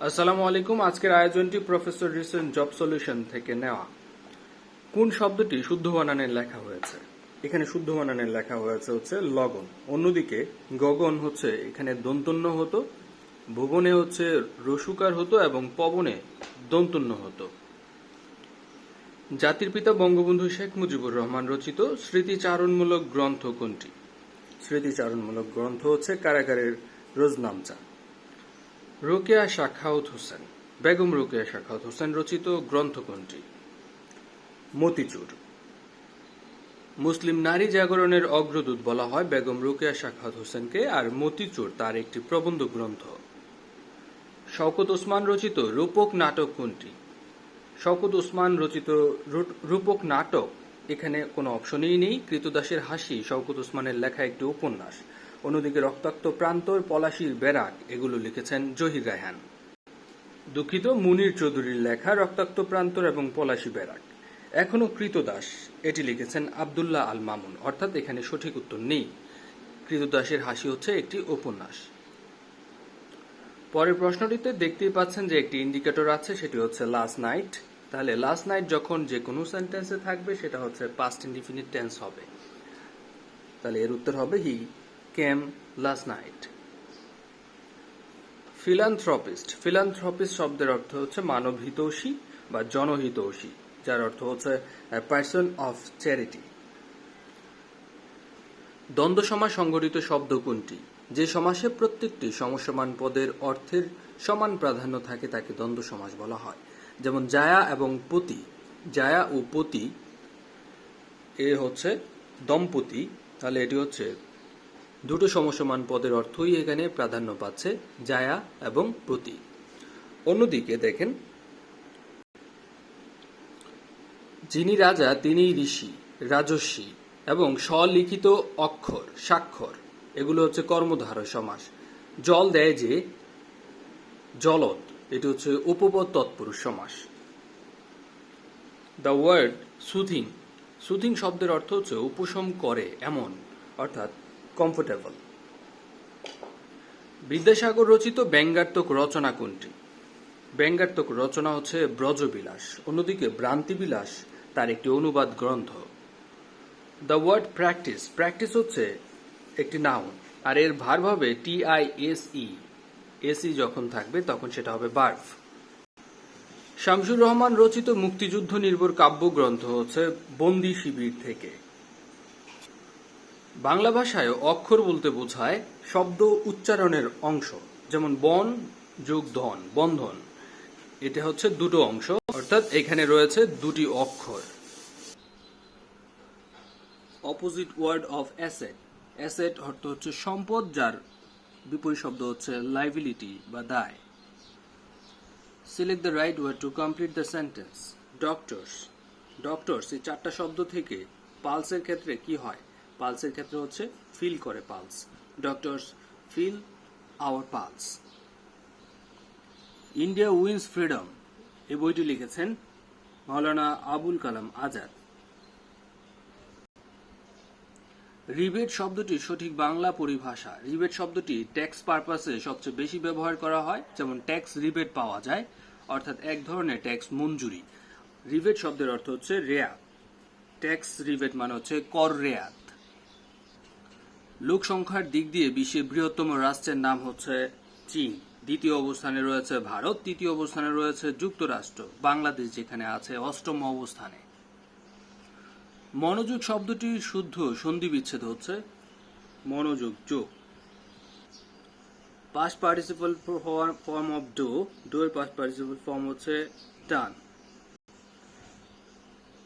আসসালামু আলাইকুম। আজকের আয়োজনটি প্রফেসর রিসেন্ট জব সলিউশন থেকে নেওয়া। কোন শব্দটি শুদ্ধ বানানে লেখা হয়েছে? এখানে শুদ্ধ বানানে লেখা হয়েছে হচ্ছে লগন। অন্যদিকে গগন হচ্ছে এখানে দন্তন্য হতো, ভুবনে হচ্ছে রসুকার হতো এবং পবনে দন্তন্য হতো। জাতির পিতা বঙ্গবন্ধু শেখ মুজিবুর রহমান রচিত স্মৃতিচারণমূলক গ্রন্থ কোনটি? স্মৃতিচারণমূলক গ্রন্থ হচ্ছে কারাগারের রোজনামচা। রোকেয়া সাখাওয়াত হোসেন, বেগম রোকেয়া সাখাওয়াত হোসেন রচিত গ্রন্থ কোনটি? মতিচুর। মুসলিম নারী জাগরণের অগ্রদূত বলা হয় বেগম রোকেয়া সাখাওয়াত হোসেনকে, আর মতিচুর তার একটি প্রবন্ধ গ্রন্থ। শওকত ওসমান রচিত রূপক নাটক কোনটি? শওকত ওসমান রচিত রূপক নাটক, এখানে কোনো অপশনই নেই। কৃতদাসের হাসি শওকত ওসমানের লেখা একটি উপন্যাস। অন্যদিকে রক্তাক্ত প্রান্তর, পলাশীর বেরাক এগুলো লিখেছেন জহির রায়হান। দুঃখিত, মুনির চৌধুরীর লেখা রক্তাক্ত প্রান্তর এবং পলাশী বেরাক। এখনো কৃতদাস, এটি লিখেছেন আব্দুল্লাহ আল মামুন, অর্থাৎ এখানে সঠিক উত্তর নেই। কৃতদাসের হাসি হচ্ছে একটি উপন্যাস। পরের প্রশ্নটিতে দেখতেই পাচ্ছেন যে একটি ইন্ডিকেটর আছে, সেটি হচ্ছে লাস্ট নাইট। তাহলে লাস্ট নাইট যখন যে কোনো সেন্টেন্সে থাকবে সেটা হচ্ছে পাস্ট ইনডিফিনিট টেন্স হবে। তাহলে এর উত্তর হবে হি কেম লাস্ট নাইট। ফিলান্থ্রপিস্ট। ফিলান্থ্রপিস্ট শব্দের অর্থ হচ্ছে মানবহিতৈষী বা জনহিতৈষী, যার অর্থ হচ্ছে পার্সন অফ চ্যারিটি। দ্বন্দ্ব সমাস সংগঠিত শব্দ কোনটি? যে সমাসে প্রত্যেকটি সমসমান পদের অর্থের সমান প্রাধান্য থাকে তাকে দ্বন্দ্ব সমাস বলা হয়। যেমন জায়া এবং পতি। জায়া ও পতি এ হচ্ছে দম্পতি, তাহলে এটি হচ্ছে দুটো সমসমান পদের অর্থই এখানে প্রাধান্য পাচ্ছে, জায়া এবং পতি। অন্যদিকে দেখেন, যিনি রাজা তিনিই ঋষি, রাজস্বী এবং স্বলিখিত অক্ষর, স্বাক্ষর এগুলো হচ্ছে কর্মধারয় সমাস। জল দেয় যে, জলদ, এটি হচ্ছে উপপদ তৎপুরুষ সমাস। The word soothing. সুথিং শব্দের অর্থ হচ্ছে উপশম করে এমন, অর্থাৎ কমফোর্টেবল। বিদ্যাসাগর রচিত ব্যঙ্গাত্মক রচনা কোনটি? ব্যঙ্গাত্মক রচনা হচ্ছে ব্রজবিলাস। অন্যদিকে ভ্রান্তিবিলাস তার একটি অনুবাদ গ্রন্থ। The word practice. প্র্যাকটিস হচ্ছে একটি নাউন, আর এর ভার্ব হবে TISE। এসি যখন থাকবে তখন সেটা হবে ভার্ব। শামসুর রহমান রচিত মুক্তিযুদ্ধ নির্ভর কাব্যগ্রন্থ হচ্ছে বন্দি শিবির থেকে। বাংলা ভাষায় অক্ষর বলতে বোঝায় শব্দ উচ্চারণের অংশ, যেমন বন যোগ ধন, বন্ধন, এটা হচ্ছে দুটো অংশ, অর্থাৎ এখানে রয়েছে দুটি অক্ষর। Opposite word of asset. Asset অর্থ হচ্ছে সম্পদ, যার বিপরীত শব্দ হচ্ছে লাইবিলিটি বা দায়। Select the right word to complete the sentence. Doctors. Doctors এই চারটা শব্দ থেকে পালসের ক্ষেত্রে কি হয়? পালসের ক্ষেত্রে হচ্ছে ফিল করে pulse. Doctors feel our pulse. India wins freedom এই বইটি লিখেছেন মাওলানা আবুল কালাম আজাদ। রিবেট শব্দটির সঠিক বাংলা পরিভাষা। রিবেট শব্দটি ট্যাক্স পারপাসে সবচেয়ে বেশি ব্যবহার করা হয়, যেমন ট্যাক্স রিবেট পাওয়া যায়, অর্থাৎ এক ধরনের ট্যাক্স মঞ্জুরি। রিবেট শব্দের অর্থ হচ্ছে রেয়াত। ট্যাক্স রিবেট মানে হচ্ছে কর রেয়াত। লোক সংখ্যার দিক দিয়ে বিশ্বের বৃহত্তম রাষ্ট্রের নাম হচ্ছে চীন। দ্বিতীয় অবস্থানে রয়েছে ভারত, তৃতীয় অবস্থানে রয়েছে যুক্তরাষ্ট্র, বাংলাদেশ যেখানে আছে অষ্টম অবস্থানে। মনোযোগ শব্দটির শুদ্ধ সন্ধি বিচ্ছেদ হচ্ছে মনোযোগ যোগ। Past participle form of do, do এর পাস্ট পার্টিসিপল ফর্ম হচ্ছে done.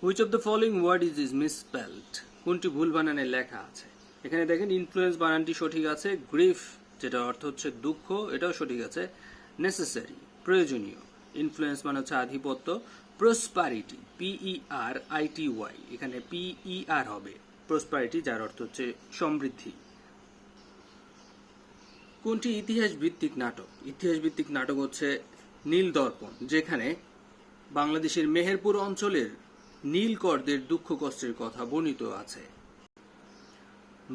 Which of the following word is misspelled? কোনটি ভুল বানানে লেখা আছে? এখানে দেখেন ইনফ্লুয়েন্স বানানটি সঠিক আছে। গ্রিফ যেটা অর্থ হচ্ছে দুঃখ, এটাও সঠিক আছে। নেসেসারি প্রয়োজনীয়, ইনফ্লুয়েন্স মানে হচ্ছে আধিপত্য। প্রসপারিটি PERITY, এখানে PER হবে প্রসপারিটি, যার অর্থ হচ্ছে সমৃদ্ধি। কোনটি ইতিহাস ভিত্তিক নাটক? ইতিহাস ভিত্তিক নাটক হচ্ছে নীল দর্পণ, যেখানে বাংলাদেশের মেহেরপুর অঞ্চলের নীলকরদের দুঃখ কষ্টের কথা বর্ণিত আছে।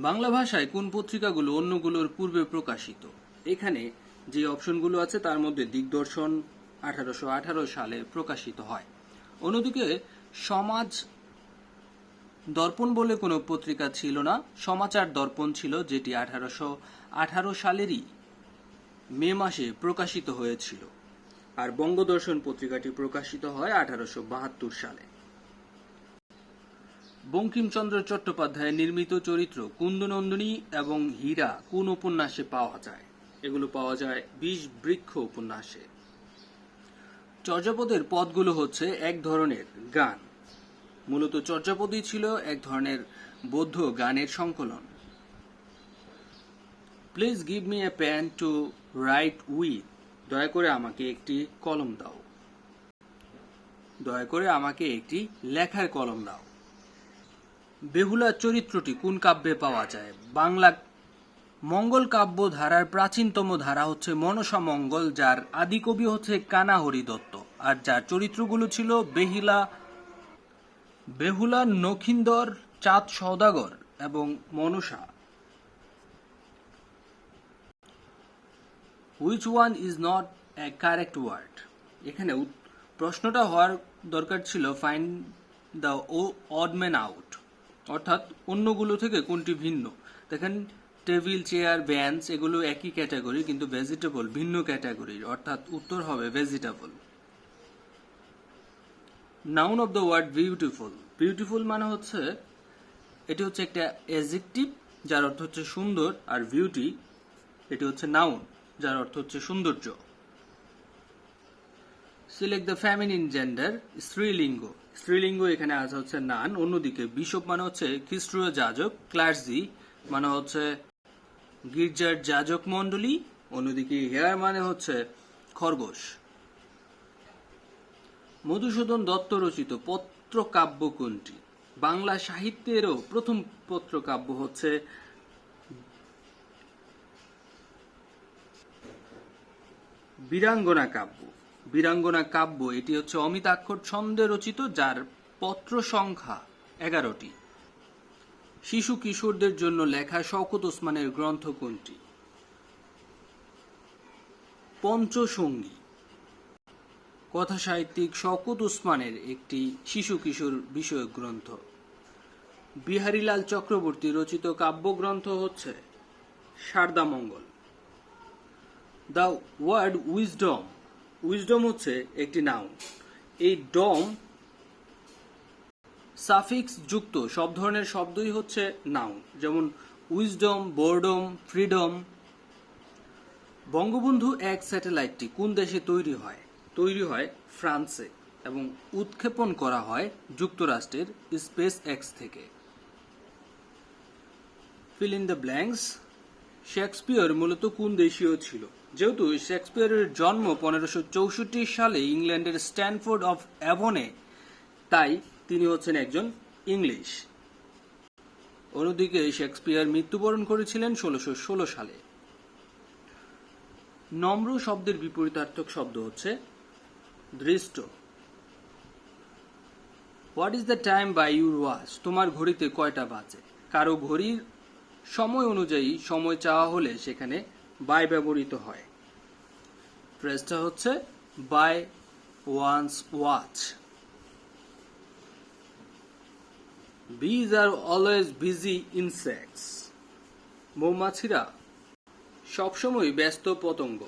বাংলা ভাষায় কোন পত্রিকাগুলো অন্যগুলোর পূর্বে প্রকাশিত? এখানে যে অপশনগুলো আছে তার মধ্যে দিগদর্শন 1818 সালে প্রকাশিত হয়। অন্যদিকে সমাজ দর্পণ বলে কোনো পত্রিকা ছিল না, সমাচার দর্পণ ছিল, যেটি 1818 সালেরই মে মাসে প্রকাশিত হয়েছিল। আর বঙ্গদর্শন পত্রিকাটি প্রকাশিত হয় 1872 সালে। বঙ্কিমচন্দ্র চট্টোপাধ্যায়ের নির্মিত চরিত্র কুন্দনন্দিনী এবং হীরা কোন উপন্যাসে পাওয়া যায়? এগুলো পাওয়া যায় 20 বৃক্ষ উপন্যাসে। চর্যাপদের পদগুলো হচ্ছে এক ধরনের গান। মূলত চর্যাপদই ছিল এক ধরনের বৌদ্ধ গানের সংকলন। Please give me a pen to write with. দয়া করে আমাকে একটি কলম দাও। দয়া করে আমাকে একটি লেখার কলম দাও। বেহুলার চরিত্রটি কোন কাব্যে পাওয়া যায়? বাংলা মঙ্গল কাব্য ধারার প্রাচীনতম ধারা হচ্ছে মনসা মঙ্গল, যার আদিকবি হচ্ছে কানা হরিদত্ত, আর যার চরিত্রগুলো ছিল বেহুলা, নখিন্দর, চাঁদ সওদাগর এবং Manasa. Which one is not a correct word? এখানে প্রশ্নটা হওয়ার দরকার ছিল find the odd man out, অর্থাৎ অন্যগুলো থেকে কোনটি ভিন্ন। দেখেন টেবিল, চেয়ার, বেঞ্চ এগুলো একই ক্যাটাগরি, কিন্তু ভেজিটেবল ভিন্ন ক্যাটাগরির, অর্থাৎ উত্তর হবে vegetable. Noun of the word beautiful. Beautiful মানে হচ্ছে এটি হচ্ছে একটা অ্যাডজেক্টিভ যার অর্থ হচ্ছে সুন্দর, আর বিউটি এটি হচ্ছে নাউন যার অর্থ হচ্ছে সৌন্দর্য। Select the feminine gender. স্ত্রীলিঙ্গ। স্ত্রীলিঙ্গ এখানে আছে হচ্ছে নান। অন্যদিকে বিশপ মানে হচ্ছে খ্রিস্টীয় যাজক, ক্লার্জি মানে হচ্ছে গির্জার যাজক মণ্ডলী, অন্যদিকে হেয়ার মানে হচ্ছে খরগোশ। মধুসূদন দত্ত রচিত পত্রকাব্য কোনটি? বাংলা সাহিত্যেরও প্রথম পত্রকাব্য হচ্ছে বীরাঙ্গনা কাব্য। বীরাঙ্গনা কাব্য এটি হচ্ছে অমিতাক্ষর ছন্দে রচিত, যার পত্র সংখ্যা 11টি। শিশু কিশোরদের জন্য লেখা শওকত ওসমানের গ্রন্থ কোনটি? পঞ্চসঙ্গী। কথা সাহিত্যিক শওকত ওসমানের একটি শিশু কিশোর বিষয়ক গ্রন্থ। বিহারীলাল চক্রবর্তী রচিত কাব্যগ্রন্থ হচ্ছে Saradamangal. The word wisdom. Wisdom হচ্ছে একটি নাউন। এই ডম সাফিক্স যুক্ত সব ধরনের শব্দই হচ্ছে নাউন, যেমন উইজডম, বোরডম, ফ্রিডম। বঙ্গবন্ধু 1 স্যাটেলাইটটি কোন দেশে তৈরি হয়? তৈরি হয় ফ্রান্সে এবং উৎক্ষেপণ করা হয় যুক্তরাষ্ট্রের স্পেস এক্স থেকে। Fill in the blanks. Shakespeare মূলত কোন দেশীয় ছিল? যেহেতু শেক্সপিয়রের জন্ম 1564 সালে ইংল্যান্ডের স্ট্যানফোর্ড অফ অ্যাভনে, তাই তিনি হচ্ছেন একজন ইংলিশ। অন্যদিকে শেক্সপিয়র মৃত্যুবরণ করেছিলেন 1616 সালে। নম্র শব্দের বিপরীতার্থক শব্দ হচ্ছে দৃষ্ট। What is the time by your watch? তোমার ঘড়িতে কয়টা বাজে? কারো ঘড়ির সময় অনুযায়ী সময় চাওয়া হলে সেখানে বাই ব্যবহৃত হয়। ফ্রেজটা হচ্ছে by one's watch. Bees are always busy insects. মৌমাছিরা সবসময় ব্যস্ত পতঙ্গ।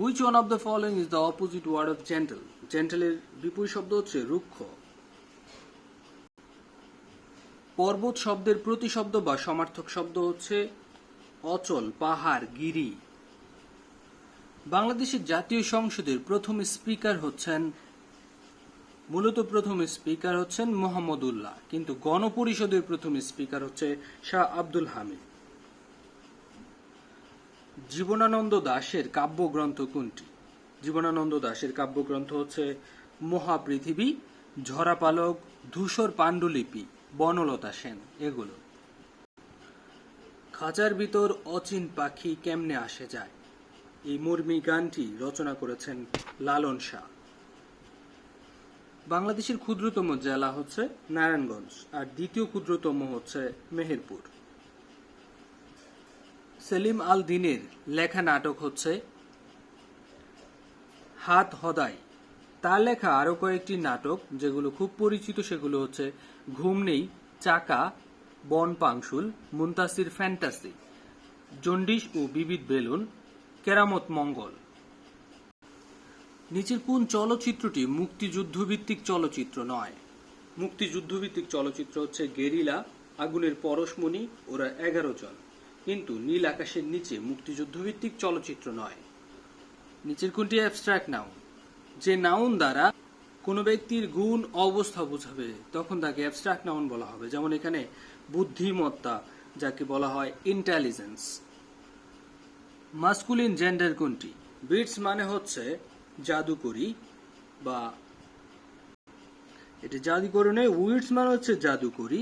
Which one of the following is the opposite word of gentle? Gentle এর বিপরীত শব্দ হচ্ছে রুক্ষ। পর্বত শব্দের প্রতিশব্দ বা সমার্থক শব্দ হচ্ছে অচল, পাহাড়, গিরি। বাংলাদেশের জাতীয় সংসদের প্রথম স্পিকার হচ্ছেন মোহাম্মদুল্লাহ, কিন্তু গণপরিষদের প্রথম স্পিকার হচ্ছে শাহ আব্দুল হামিদ। জীবনানন্দ দাশের কাব্যগ্রন্থ কোনটি? জীবনানন্দ দাশের কাব্যগ্রন্থ হচ্ছে মহাপৃথিবী, ঝরাপালক, ধূসর পাণ্ডুলিপি, বনলতা সেন এগুলো। খাঁচার ভিতর অচিন পাখি কেমনে আসে যায়, এই মর্মী গানটি রচনা করেছেন লালন শাহ। বাংলাদেশের ক্ষুদ্রতম জেলা হচ্ছে নারায়ণগঞ্জ, আর দ্বিতীয় ক্ষুদ্রতম হচ্ছে মেহেরপুর। সেলিম আল দিনের লেখা নাটক হচ্ছে হাত হদাই। তার লেখা আরো কয়েকটি নাটক যেগুলো খুব পরিচিত সেগুলো হচ্ছে ঘুম নেই, চাকা, বন পাংশুল, মুনতাসির ফ্যান্টাসি, জন্ডিস ও বিবিধ বেলুন, কেরামত মঙ্গল। নিচের কোন চলচ্চিত্রটি মুক্তিযুদ্ধভিত্তিক চলচ্চিত্র নয়? মুক্তিযুদ্ধভিত্তিক চলচ্চিত্র হচ্ছে গেরিলা, আগুনের পরশমণি, ওরা 11 জন। কিন্তু নীল আকাশের নিচে মুক্তিযুদ্ধভিত্তিক চলচ্চিত্র নয়। নিচের কোনটি অ্যাবস্ট্রাক্ট নাউন? যে নাউন দ্বারা কোনো ব্যক্তির গুণ অবস্থা বোঝাবে তখন তাকে অ্যাবস্ট্রাক্ট নাউন বলা হবে। যেমন এখানে বুদ্ধিমত্তা, যাকে বলা হয় ইন্টেলিজেন্স। মাস্কুলিন জেন্ডার কোনটি? বিটস মানে হচ্ছে জাদুকরি, বা এটা জাদুকরি নয়, উইডস মানে হচ্ছে জাদুকরি,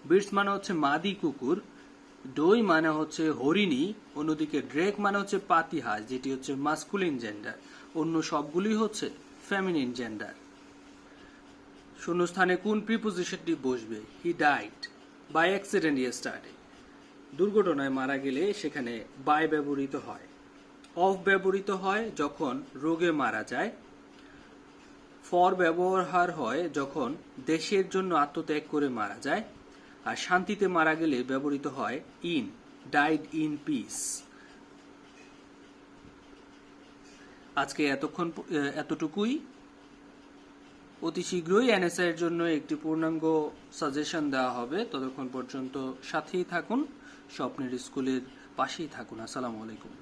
বিটস মানে হচ্ছে মাদি কুকুর, ডই মানে হচ্ছে হরিণী, অন্যদিকে ড্রেক মানে হচ্ছে পাতিহাঁস, যেটি হচ্ছে মাস্কুলিন জেন্ডার। অন্য সবগুলি হচ্ছে ফেমিনিন জেন্ডার। শূন্যস্থানে কোন প্রিপোজিশনটি বসবে? He died by accident yesterday. দুর্ঘটনায় মারা গেলে সেখানে বাই ব্যবহৃত হয়। অফ ব্যবহৃত হয় যখন রোগে মারা যায়। ফর ব্যবহার হয় যখন দেশের জন্য আত্মত্যাগ করে মারা যায়। আর শান্তিতে মারা গেলে ব্যবহৃত হয় ইন, ডাইড ইন পিস। আজকে এতটুকুই। অতি শীঘ্রই এনএসআই এর জন্য একটি পূর্ণাঙ্গ সাজেশন দেওয়া হবে। ততক্ষণ পর্যন্ত সাথেই থাকুন, স্বপ্নের স্কুলের পাশেই থাকুন। আসসালামু আলাইকুম।